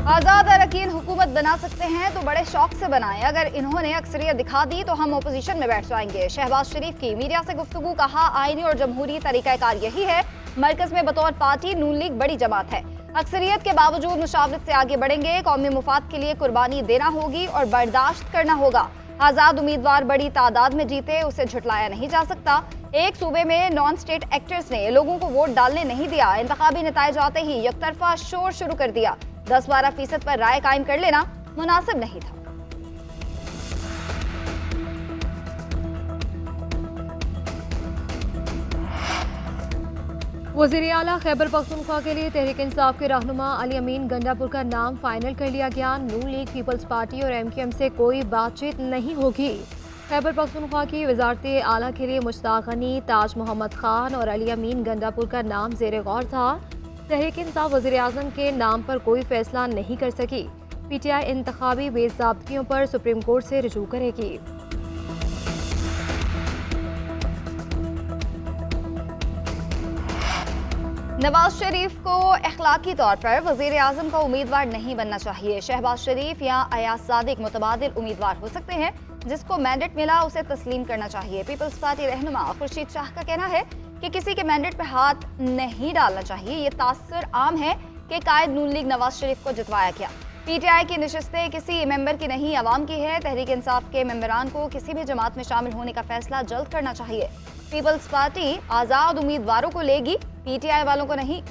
आजाद अरकान हुकूमत बना सकते हैं तो बड़े शौक से बनाएं। अगर इन्होंने अक्सरियत दिखा दी तो हम ओपोजिशन में बैठ जाएंगे। शहबाज शरीफ की मीडिया से गुफ्तगू, कहा आईनी और जमहूरी तरीकाकार यही है। मरकज में बतौर पार्टी नून लीग बड़ी जमात है, अक्सरियत के बावजूद मुशावरत से आगे बढ़ेंगे। कौमी मुफाद के लिए कुर्बानी देना होगी और बर्दाश्त करना होगा। आजाद उम्मीदवार बड़ी तादाद में जीते, उसे झुटलाया नहीं जा सकता। एक सूबे में नॉन स्टेट एक्टर्स ने लोगों को वोट डालने नहीं दिया। इंतखाबी नताइज आते ही यकतरफा शोर शुरू कर दिया। 10-12% पर राय कायम कर लेना मुनासिब नहीं था। वज़ीर आला खैबर पख्तूनख्वा के लिए तहरीक इंसाफ के रहनुमा अली अमीन गंडापुर का नाम फाइनल कर लिया गया। नून लीग, पीपल्स पार्टी और MQM से कोई बातचीत नहीं होगी। खैबर पख्तूनख्वा की वजारत आला के लिए मुश्ताक गनी, ताज मोहम्मद खान और अली अमीन गंडापुर का नाम ज़ेर गौर था। तहरीक इंसाफ वज़ीर आज़म के नाम पर कोई फैसला नहीं कर सकी। PTI इंतखाबी बेज़ाब्तियों पर सुप्रीम कोर्ट से रुजू करेगी। नवाज शरीफ को अखलाकी तौर पर वज़ीर आज़म का उम्मीदवार नहीं बनना चाहिए। शहबाज शरीफ या अयाज सादिक मुतबादिल उम्मीदवार हो सकते हैं। जिसको मैंडेट मिला उसे तस्लीम करना चाहिए। पीपल्स पार्टी रहनुमा खुर्शीद शाह का कहना है कि किसी के मैंडेट पर हाथ नहीं डालना चाहिए। ये तासुर आम है कि कायद नून लीग नवाज शरीफ को जितवाया गया। PTI की नशिस्तें किसी मेंबर की नहीं, अवाम की है। तहरीक इंसाफ के मेंबरान को किसी भी जमात में शामिल होने का फैसला जल्द करना चाहिए। पीपल्स पार्टी आजाद उम्मीदवारों को लेगी, PTI वालों को नहीं।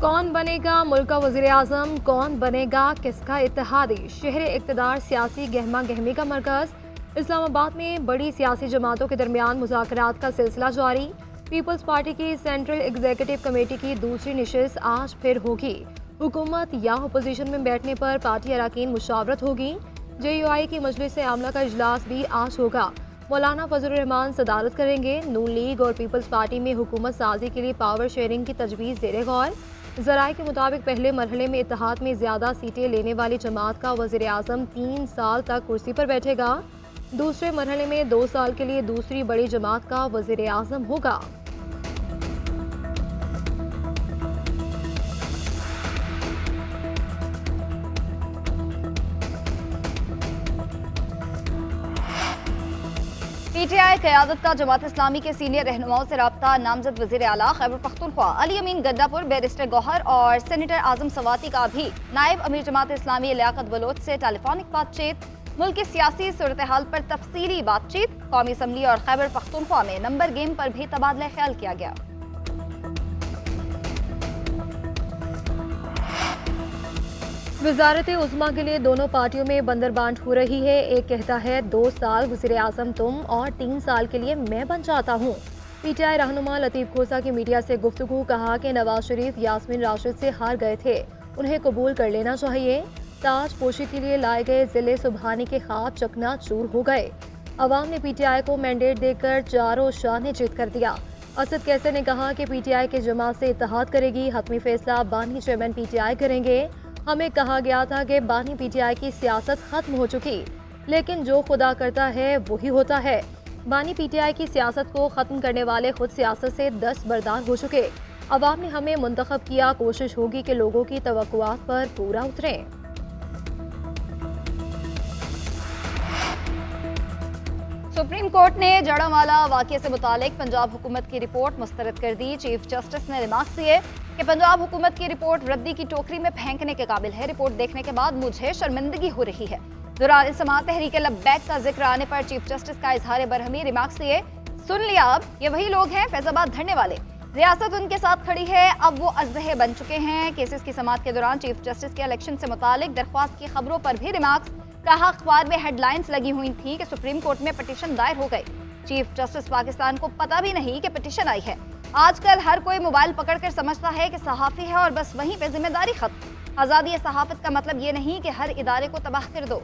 कौन बनेगा मुल्क का वज़ीर आज़म, कौन बनेगा किसका इत्तेहादी? शहर इक़्तिदार सियासी गहमा गहमी का मरकज़। इस्लामाबाद में बड़ी सियासी जमातों के दरमियान मुज़ाकरात का सिलसिला जारी। पीपल्स पार्टी की सेंट्रल एग्जीक्यूटिव कमेटी की दूसरी नशिस्त आज फिर होगी। हुकूमत या अपोजिशन में बैठने पर पार्टी अरकान मुशावरत होगी। JUI की मजलिस आमला का इजलास भी आज होगा। मौलाना फजलुर रहमान सदारत करेंगे। नून लीग और पीपल्स पार्टी में हुकूमत साजी के लिए पावर शेयरिंग की तजवीज़ ज़ेर गौर। ज़राए के मुताबिक पहले मरहले में इत्तेहाद में ज़्यादा सीटें लेने वाली जमात का वज़ीर आज़म 3 साल तक कुर्सी पर बैठेगा। दूसरे मरहले में 2 साल के लिए दूसरी बड़ी जमात का वज़ीर आज़म होगा। PTI क़यादत का जमात इस्लामी के सीनियर रहनुमाओं से रब्ता। नामजद वज़ीर आला खैबर पख्तूनख्वा अली अमीन गंडापुर, बैरिस्टर गौहर और सेनेटर आज़म सवाती का भी नायब अमीर जमात इस्लामी लियाकत बलोच से टेलीफोनिक बातचीत। मुल्क की सियासी सूरत हाल पर तफसीली बातचीत। कौमी असम्बली और खैबर पख्तूनख्वा में नंबर गेम पर भी तबादला ख्याल किया गया। वजारत उज़्मा के लिए दोनों पार्टियों में बंदरबांट हो रही है। एक कहता है 2 साल वज़ीर आज़म तुम और 3 साल के लिए मैं बन जाता हूँ। PTI रहनुमा लतीफ़ खोसा की मीडिया से गुफ्तगू, कहा कि नवाज शरीफ यास्मीन राशिद से हार गए थे, उन्हें कबूल कर लेना चाहिए। ताज पोशी के लिए लाए गए ज़िले सुबहानी के ख्वाब चकनाचूर हो गए। अवाम ने PTI को मैंडेट देकर चारों शान जीत कर दिया। असद कैसर ने कहा कि PTI के जमात से इत्तेहाद करेगी। हतमी फैसला बानी चेयरमैन PTI करेंगे। हमें कहा गया था कि बानी PTI की सियासत खत्म हो चुकी, लेकिन जो खुदा करता है वही होता है। बानी PTI की सियासत को ख़त्म करने वाले खुद सियासत से दस्तबरदार हो चुके। अवाम ने हमें मुंतखब किया, कोशिश होगी कि लोगों की तवक्कुआत पर पूरा उतरें। सुप्रीम कोर्ट ने जड़ावाला वाक़े से मुतालिक पंजाब हुकूमत की रिपोर्ट मुस्तरद कर दी। चीफ जस्टिस ने रिमार्क्स दिए कि पंजाब हुकूमत की रिपोर्ट रद्दी की टोकरी में फेंकने के काबिल है। रिपोर्ट देखने के बाद मुझे शर्मिंदगी हो रही है। दौरान समाअत तहरीक लब्बैक का जिक्र आने पर चीफ जस्टिस का इजहार बरहमी। रिमार्क्स दिए, सुन लिया, अब ये वही लोग हैं फैजाबाद धरने वाले, रियासत उनके साथ खड़ी है, अब वो अजदहे बन चुके हैं। केसेस की समाअत के दौरान चीफ जस्टिस के इलेक्शन से मुतालिक दरख्वास्त की खबरों पर भी रिमार्क्स। कहा, अखबार में हेडलाइंस लगी हुई थी कि सुप्रीम कोर्ट में पिटीशन दायर हो गई। चीफ जस्टिस पाकिस्तान को पता भी नहीं कि पिटीशन आई है। आजकल हर कोई मोबाइल पकड़कर समझता है कि सहाफ़ी है और बस वहीं पे जिम्मेदारी खत्म। आज़ादी सहाफ़त का मतलब ये नहीं कि हर इदारे को तबाह कर दो।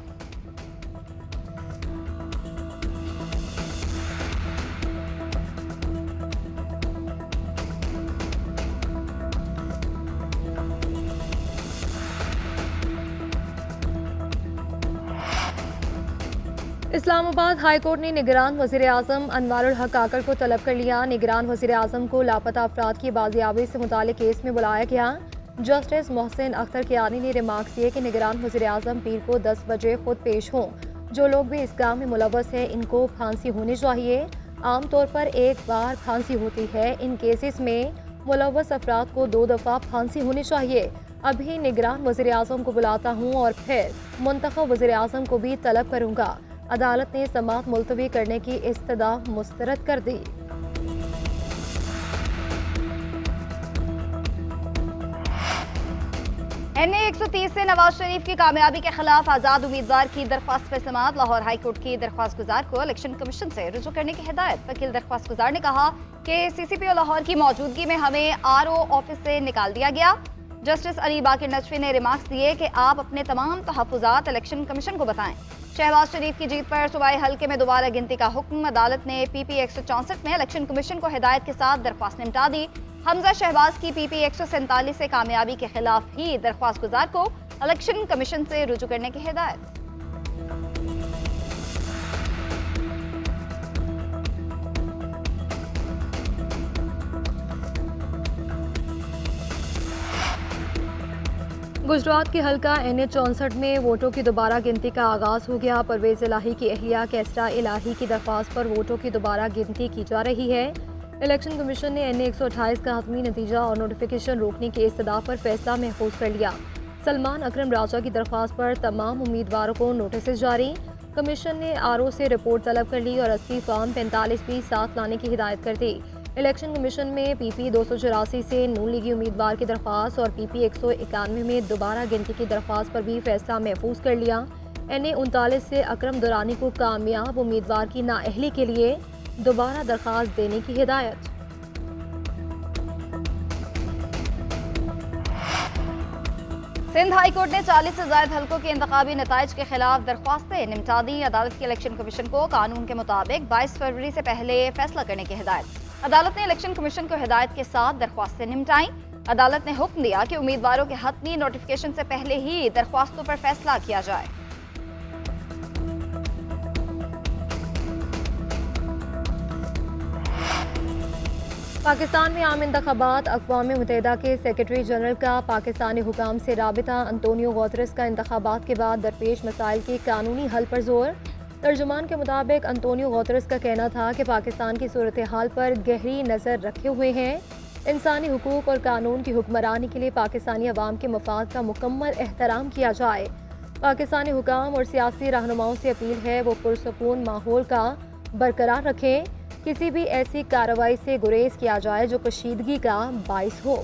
इस्लामाबाद हाई कोर्ट ने निगरान वज़ीर आज़म अनवारुल हक काकड़ को तलब कर लिया। निगरान वज़ीर आज़म को लापता अफराद की बाजियाबी से मुताल्लिक केस में बुलाया गया। जस्टिस मोहसिन अख्तर कियानी ने रिमार्क्स दिए कि निगरान वज़ीर आज़म पीर को 10 बजे खुद पेश हों। जो लोग भी इस काम में मुलव्वस है इनको फांसी होनी चाहिए। आमतौर पर एक बार फांसी होती है। इन केसेस में मुलव्वस अफराद को 2 दफ़ा फांसी होनी चाहिए। अभी निगरान वज़ीर आज़म को बुलाता हूँ और फिर मुंतखब वज़ीर आज़म को भी तलब करूँगा। अदालत ने समाअत मुलतवी करने की इस्तदा मुस्तरद कर दी। NA 130 से नवाज शरीफ की कामयाबी के खिलाफ आजाद उम्मीदवार की दरख्वास्त पर समाअत। लाहौर हाई कोर्ट की दरख्वास्त गुजार को इलेक्शन कमीशन से रुजू करने की हिदायत। वकील दरख्वास्त गुजार ने कहा कि CCPO लाहौर की मौजूदगी में हमें RO ऑफिस से निकाल दिया गया। जस्टिस अली बाकिर नजफी ने रिमार्क्स दिए कि आप अपने तमाम तहफ़्फ़ुज़ात इलेक्शन कमीशन को बताएं। शहबाज शरीफ की जीत पर सूबाई हल्के में दोबारा गिनती का हुक्म। अदालत ने PP 164 में इलेक्शन कमीशन को हिदायत के साथ दरख्वास्त निपटा दी। हमजा शहबाज की PP 147 से कामयाबी के खिलाफ ही दरख्वास्त गुजार को इलेक्शन कमीशन से रुजू करने की हिदायत। गुजरात के हल्का NA 64 में वोटों की दोबारा गिनती का आगाज हो गया। परवेज इलाही की अहलिया कैसरा इलाही की दरख्वास्त पर वोटों की दोबारा गिनती की जा रही है। इलेक्शन कमीशन ने NA 128 का हतमी नतीजा और नोटिफिकेशन रोकने की इस्तदा पर फैसला महफूज कर लिया। सलमान अकरम राजा की दरख्वास्त पर तमाम उम्मीदवारों को नोटिस जारी। कमीशन ने RO से रिपोर्ट तलब कर ली और 80 फॉर्म 45 भी साथ लाने की हिदायत कर दी। इलेक्शन कमीशन में PP 284 से नून लीगी उम्मीदवार की दरख्वास्त और PP 191 में दोबारा गिनती की दरख्वास्त पर भी फैसला महफूज कर लिया। NA 39 से अकरम दुरानी को कामयाब उम्मीदवार की नाअहली के लिए दोबारा दरख्वास्त देने की हिदायत। सिंध हाई कोर्ट ने 40 से ज्यादा हल्कों के इंतखाबी नताइज के खिलाफ दरख्वास्तें निपटा दी। अदालत के इलेक्शन कमीशन को कानून के मुताबिक 22 फरवरी से पहले फैसला करने की हिदायत। अदालत ने इलेक्शन कमीशन को हिदायत के साथ दरख्वास्तें निपटाई। अदालत ने हुक्म दिया कि उम्मीदवारों के हतमी नोटिफिकेशन से पहले ही दरख्वास्तों पर फैसला किया जाए। पाकिस्तान में आम इंतखाबात। अक़वाम मुत्तहिदा के सेक्रेटरी जनरल का पाकिस्तानी हुकाम से राबिता। अंतोनियो गुतेरेस का इंतखाबात के बाद दरपेश मसाइल के कानूनी हल पर जोर। तर्जुमान के मुताबिक अंतोनियो गुतेरेस का कहना था कि पाकिस्तान की सूरत हाल पर गहरी नज़र रखे हुए हैं। इंसानी हुकूक और कानून की हुक्मरानी के लिए पाकिस्तानी अवाम के मफाद का मुकम्मल एहतराम किया जाए। पाकिस्तानी हुकाम और सियासी रहनुमाओं से अपील है वो पुरसकून माहौल का बरकरार रखें। किसी भी ऐसी कार्रवाई से गुरेज किया जाए जो कशीदगी का बाइस हो।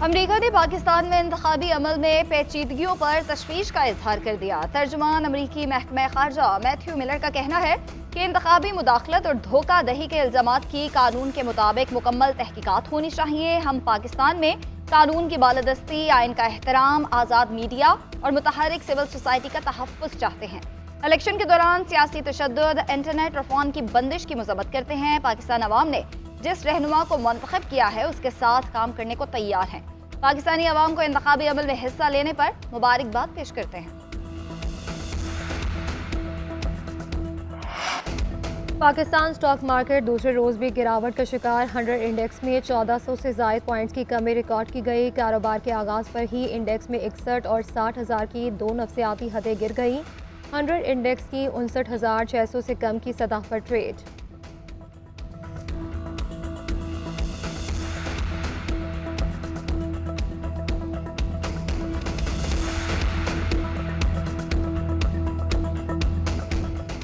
अमरीका ने पाकिस्तान में इंतखाबी अमल में पेचीदगियों पर तशवीश का इजहार कर दिया। तर्जुमान अमरीकी महकमा खारजा मैथ्यू मिलर का कहना है कि इंतखाबी मुदाखलत और धोखा दही के इल्जामात की कानून के मुताबिक मुकम्मल तहकीकात होनी चाहिए। हम पाकिस्तान में कानून की बालादस्ती, आइन का एहतराम, आज़ाद मीडिया और मुतहर्रिक सिविल सोसाइटी का तहफ़्फ़ुज़ चाहते हैं। इलेक्शन के दौरान सियासी तशद्दुद, इंटरनेट और फ़ोन की बंदिश की मज़म्मत करते हैं। पाकिस्तान अवाम ने जिस रहनुमा को मुंतखब किया है उसके साथ काम करने को तैयार हैं। पाकिस्तानी अवाम को इंतखाबी अमल में हिस्सा लेने पर मुबारकबाद पेश करते हैं। पाकिस्तान स्टॉक मार्केट दूसरे रोज भी गिरावट का शिकार। 100 इंडेक्स में 1400 से ज़ायद पॉइंट्स की कमी रिकॉर्ड की गई। कारोबार के आगाज पर ही इंडेक्स में 61 और 60,000 की दो नफ्सियाती हदें गिर गई। 100 इंडेक्स की 59,600 से कम की सतह पर ट्रेड।